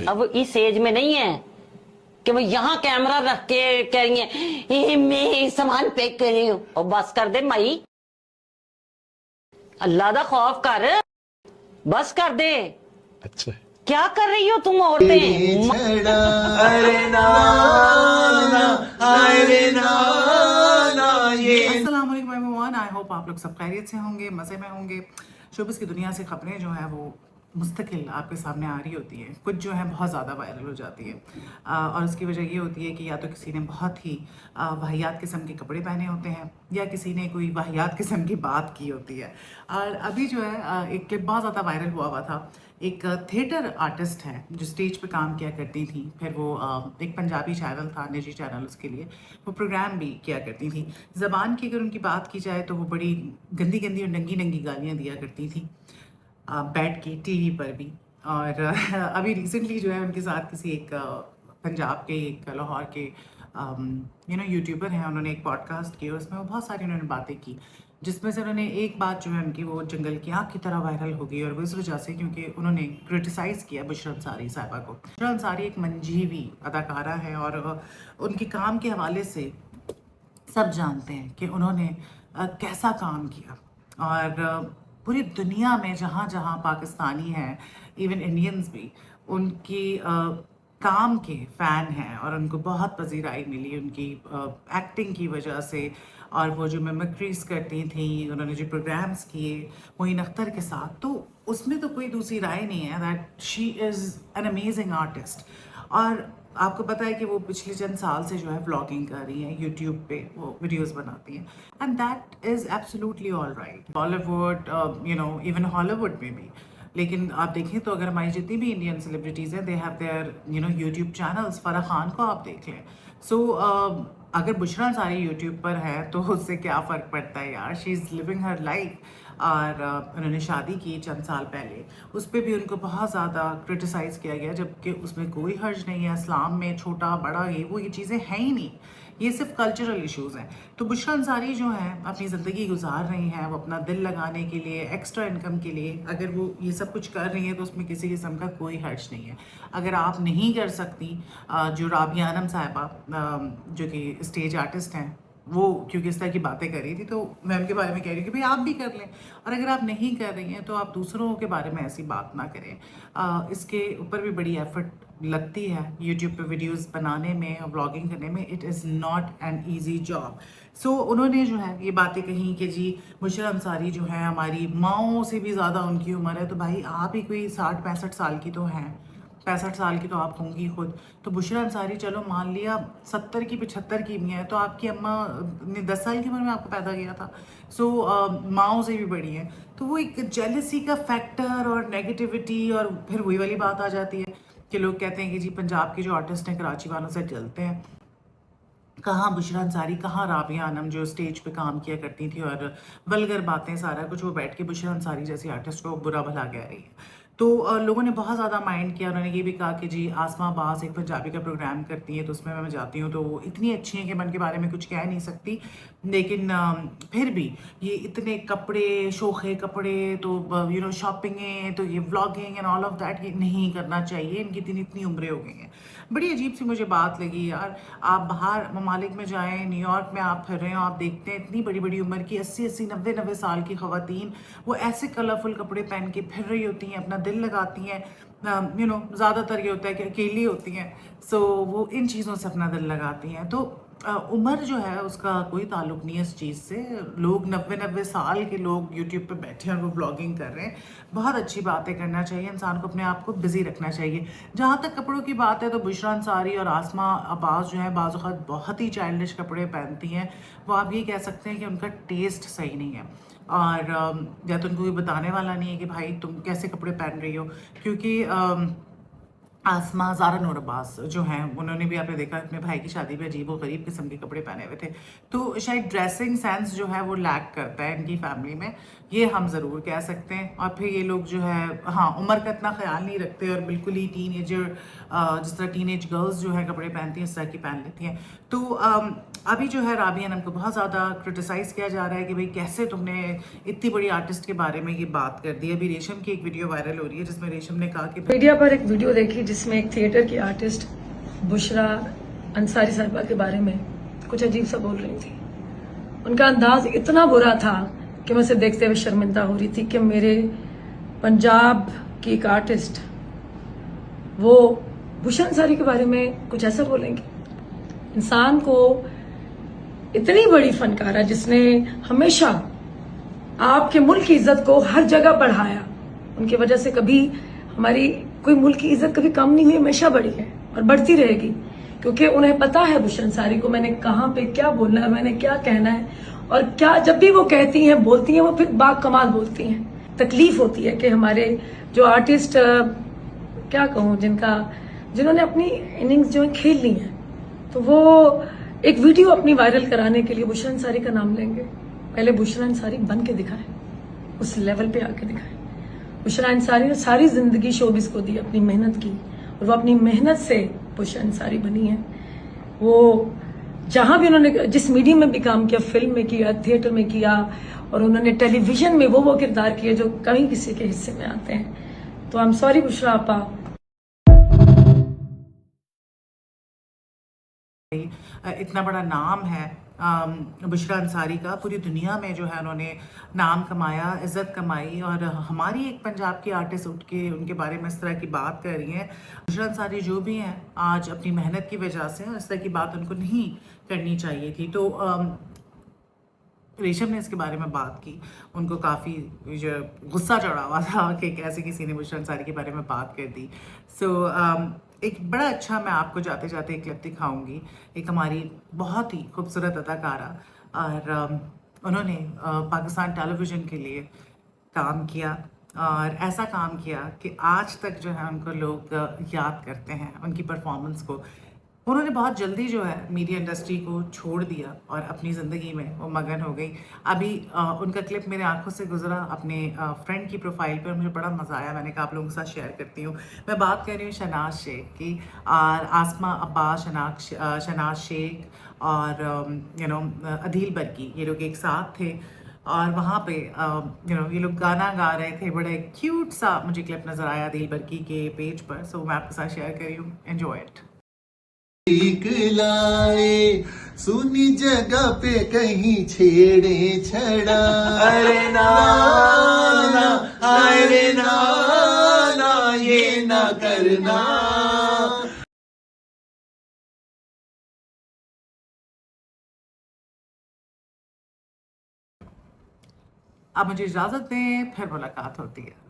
अब इस एज में नहीं है कि वो यहाँ कैमरा रख के कह रही है मैं सामान पैक कर रही हूँ। और बस कर दे माई, अल्लाह दा खौफ कर, बस कर दे। अच्छा क्या कर रही हो तुम औरतें? अरे ना ना अरे ना ना ये अस्सलाम वालेकुम एवरीवन, आई होप आप लोग सब खैरियत से होंगे, मज़े में होंगे। शोबिस की दुनिया से खबरें जो है वो मुस्तकिल आपके सामने आ रही होती है। कुछ जो है बहुत ज़्यादा वायरल हो जाती है और उसकी वजह ये होती है कि या तो किसी ने बहुत ही वाहियात किस्म के कपड़े पहने होते हैं या किसी ने कोई वाहियात किस्म की बात की होती है। और अभी जो है एक क्लिप बहुत ज़्यादा वायरल हुआ था। एक थिएटर आर्टिस्ट है जो स्टेज पे काम किया करती थी, फिर वो एक पंजाबी चैनल था, निजी चैनल, उसके लिए वो प्रोग्राम भी किया करती थी। ज़बान की अगर उनकी बात की जाए तो वो बड़ी गंदी गंदी और नंगी नंगी गालियाँ दिया करती थी बैठ के टीवी पर भी। और अभी रिसेंटली जो है उनके साथ किसी एक पंजाब के, एक लाहौर के यूट्यूबर हैं, उन्होंने एक पॉडकास्ट किया, उसमें वो बहुत सारी उन्होंने बातें की, जिसमें से उन्होंने एक बात जो है उनकी वो जंगल की आग की तरह वायरल हो गई। और वो इस वजह से क्योंकि उन्होंने क्रिटिसाइज़ किया बुशरा अंसारी साहिबा को। बुशरा अंसारी एक मंजीवी अदाकारा है और उनके काम के हवाले से सब जानते हैं कि उन्होंने कैसा काम किया। और पूरी दुनिया में जहाँ जहाँ पाकिस्तानी हैं, इवन इंडियंस भी उनकी काम के फ़ैन हैं और उनको बहुत पजीराई मिली उनकी एक्टिंग की वजह से। और वो जो मिमिक्रीज करती थी, उन्होंने जो प्रोग्राम्स किए मोइन अख्तर के साथ, तो उसमें तो कोई दूसरी राय नहीं है that she is an amazing artist. और आपको पता है कि वो पिछले चंद साल से जो है व्लॉगिंग कर रही हैं, यूट्यूब पे वो वीडियोस बनाती हैं, and that is absolutely all right. Bollywood even Hollywood में भी। लेकिन आप देखें तो अगर हमारी जितनी भी इंडियन सेलिब्रिटीज़ हैं, they have their YouTube channels. Farah Khan को आप देख लें। सो अगर बुशरा अंसारी यूट्यूब पर है तो उससे क्या फ़र्क पड़ता है यार, she is living her life. और उन्होंने शादी की चंद साल पहले, उस पर भी उनको बहुत ज़्यादा क्रिटिसाइज़ किया गया, जबकि उसमें कोई हर्ज नहीं है। इस्लाम में छोटा बड़ा ये चीज़ें हैं ही नहीं, ये सिर्फ कल्चरल इश्यूज़ हैं। तो बुशरा अंसारी जो हैं अपनी ज़िंदगी गुजार रही हैं, वो अपना दिल लगाने के लिए, एक्स्ट्रा इनकम के लिए अगर वो ये सब कुछ कर रही हैं तो उसमें किसी किस्म का कोई हर्ज नहीं है। अगर आप नहीं कर सकती, जो राबिया अनम साहिबा जो कि स्टेज आर्टिस्ट हैं, वो क्योंकि इस तरह की बातें कर रही थी तो मैं उनके बारे में कह रही हूँ कि भाई आप भी कर लें। और अगर आप नहीं कर रही हैं तो आप दूसरों के बारे में ऐसी बात ना करें। इसके ऊपर भी बड़ी एफर्ट लगती है यूट्यूब पे वीडियोस बनाने में और ब्लॉगिंग करने में। It is not an easy job. So उन्होंने जो है ये बातें कही कि जी बुशरा अंसारी जो है हमारी माओं से भी ज़्यादा उनकी उम्र है। तो भाई आप ही कोई 60-65 साल की तो हैं, 65 साल की तो आप होंगी खुद। तो बुशरा अंसारी चलो मान लिया 70 की 75 की भी है, तो आपकी अम्मा ने 10 साल की उम्र में आपको पैदा किया था। सो माओ से भी बड़ी हैं। तो वो एक जेलसी का फैक्टर और नेगेटिविटी, और फिर वही वाली बात आ जाती है कि लोग कहते हैं कि जी पंजाब के जो आर्टिस्ट हैं कराची वालों से जलते हैं। कहाँ बुशरा अंसारी, कहाँ राबिया अनम जो स्टेज पे काम किया करती थी और वल्गर बातें सारा कुछ, वो बैठ के बुशरा अंसारी जैसी आर्टिस्ट को बुरा भला कह रही है। तो लोगों ने बहुत ज़्यादा माइंड किया। उन्होंने ये भी कहा कि जी आसमा अब्बास एक पंजाबी का प्रोग्राम करती है तो उसमें मैं जाती हूँ तो वो इतनी अच्छी हैं कि मैं उनके बारे में कुछ कह नहीं सकती। लेकिन फिर भी ये इतने कपड़े, शोखे कपड़े, तो शॉपिंगें, तो ये vlogging and all of that ये नहीं करना चाहिए। इनकी इतनी उम्रें हो गई हैं। बड़ी अजीब सी मुझे बात लगी यार। आप बाहर ममालिक में जाएं, न्यूयॉर्क में आप फिर रहे हो, आप देखते हैं इतनी बड़ी बड़ी उम्र की 80-80, 90-90 साल की ख़वातीन वो ऐसे कलरफुल कपड़े पहन के फिर रही होती हैं, अपना दिल लगाती हैं। ज़्यादातर ये होता है कि अकेली होती हैं, सो वो इन चीज़ों से अपना दिल लगाती हैं। तो उम्र जो है उसका कोई ताल्लुक नहीं है इस चीज़ से। लोग 90-90 साल के लोग यूट्यूब पे बैठे हैं और वो ब्लॉगिंग कर रहे हैं। बहुत अच्छी बातें करना चाहिए, इंसान को अपने आप को बिजी रखना चाहिए। जहाँ तक कपड़ों की बात है तो बुशरा अंसारी और आसमा अब्बास जो है बाज़ औक़ात बहुत ही चाइल्डिश कपड़े पहनती हैं। वो आप ये कह सकते हैं कि उनका टेस्ट सही नहीं है, और या तो उनको कोई बताने वाला नहीं है कि भाई तुम कैसे कपड़े पहन रही हो। क्योंकि आसमा ज़ारा नूर अब्बास जो हैं उन्होंने भी, आपने देखा अपने भाई की शादी में अजीब व गरीब किस्म के कपड़े पहने हुए थे। तो शायद ड्रेसिंग सेंस जो है वो लैक करता है इनकी फैमिली में, ये हम ज़रूर कह सकते हैं। और फिर ये लोग जो है हाँ उम्र का इतना ख्याल नहीं रखते और बिल्कुल ही टीनेजर, जिस तरह टीनेज गर्ल्स जो है कपड़े पहनती हैं इस तरह की पहन लेती हैं। तो अभी जो है राबिया अनम को बहुत ज़्यादा क्रिटिसाइज़ किया जा रहा है कि भाई कैसे तुमने इतनी बड़ी आर्टिस्ट के बारे में ये बात कर दी। अभी रेशम की एक वीडियो वायरल हो रही है जिसमें रेशम ने कहा कि मीडिया पर एक वीडियो देखी जिसमें एक थिएटर की आर्टिस्ट बुशरा अंसारी साहिबा के बारे में कुछ अजीब सा बोल रही थी। उनका अंदाज इतना बुरा था कि मैं उसे देखते हुए शर्मिंदा हो रही थी कि मेरे पंजाब की एक आर्टिस्ट वो बुशरा अंसारी के बारे में कुछ ऐसा बोलेंगे। इंसान को इतनी बड़ी फनकारा जिसने हमेशा आपके मुल्क की इज्जत को हर जगह बढ़ाया, उनकी वजह से कभी हमारी कोई मुल्क की इज्जत कभी कम नहीं हुई, हमेशा बढ़ी है और बढ़ती रहेगी, क्योंकि उन्हें पता है बुशरा अंसारी को मैंने कहाँ पे क्या बोलना है, मैंने क्या कहना है, और क्या जब भी वो कहती हैं बोलती हैं वो फिर बाकमाल बोलती हैं। तकलीफ होती है कि हमारे जो आर्टिस्ट क्या कहूँ जिन्होंने अपनी इनिंग्स जो है खेल ली है, तो वो एक वीडियो अपनी वायरल कराने के लिए बुशरा अंसारी का नाम लेंगे। पहले बुशरा अंसारी बन के दिखाए, उस लेवल पे आके दिखाए। बुशरा अंसारी ने सारी जिंदगी शोबिस को दी, अपनी मेहनत की, और वो अपनी मेहनत से बुशरा अंसारी बनी है। वो जहां भी उन्होंने जिस मीडियम में भी काम किया, फिल्म में किया, थिएटर में किया, और उन्होंने टेलीविजन में वो किरदार किए जो कहीं किसी के हिस्से में आते हैं। तो आई एम सॉरी बुशरा आपा। इतना बड़ा नाम है बुशरा अंसारी का, पूरी दुनिया में जो है उन्होंने नाम कमाया, इज़्ज़त कमाई, और हमारी एक पंजाब की आर्टिस्ट उठ के उनके बारे में इस तरह की बात कर रही हैं। बुशरा अंसारी जो भी हैं आज अपनी मेहनत की वजह से, इस तरह की बात उनको नहीं करनी चाहिए थी। तो रेशम ने इसके बारे में बात की, उनको काफ़ी गुस्सा चढ़ा हुआ था कि कैसे किसी ने बुशरा अंसारी के बारे में बात कर दी। एक बड़ा अच्छा, मैं आपको जाते जाते एक क्लिप दिखाऊंगी। एक हमारी बहुत ही खूबसूरत अदाकारा, और उन्होंने पाकिस्तान टेलीविज़न के लिए काम किया, और ऐसा काम किया कि आज तक जो है उनको लोग याद करते हैं, उनकी परफॉर्मेंस को। उन्होंने बहुत जल्दी जो है मीडिया इंडस्ट्री को छोड़ दिया और अपनी ज़िंदगी में वो मगन हो गई। अभी उनका क्लिप मेरे आंखों से गुजरा अपने फ्रेंड की प्रोफाइल पर, मुझे बड़ा मज़ा आया, मैंने कहा आप लोगों के साथ शेयर करती हूँ। मैं बात कर रही हूँ शहनाज शेख की, और आसमा अब्बास, शहनाज शेख और अदील बर्की, ये लोग एक साथ थे, और वहाँ पे ये लोग गाना गा रहे थे। बड़े क्यूट सा मुझे क्लिप नज़र आया अदील बर्की के पेज पर, सो मैं आपके साथ शेयर कर रही हूँ। Enjoy it. लाए सुनी जगह पे कहीं छेड़े छड़ा, अरे नाना, अरे नाना, ये ना करना। अब मुझे इजाज़त दें, फिर मुलाकात होती है।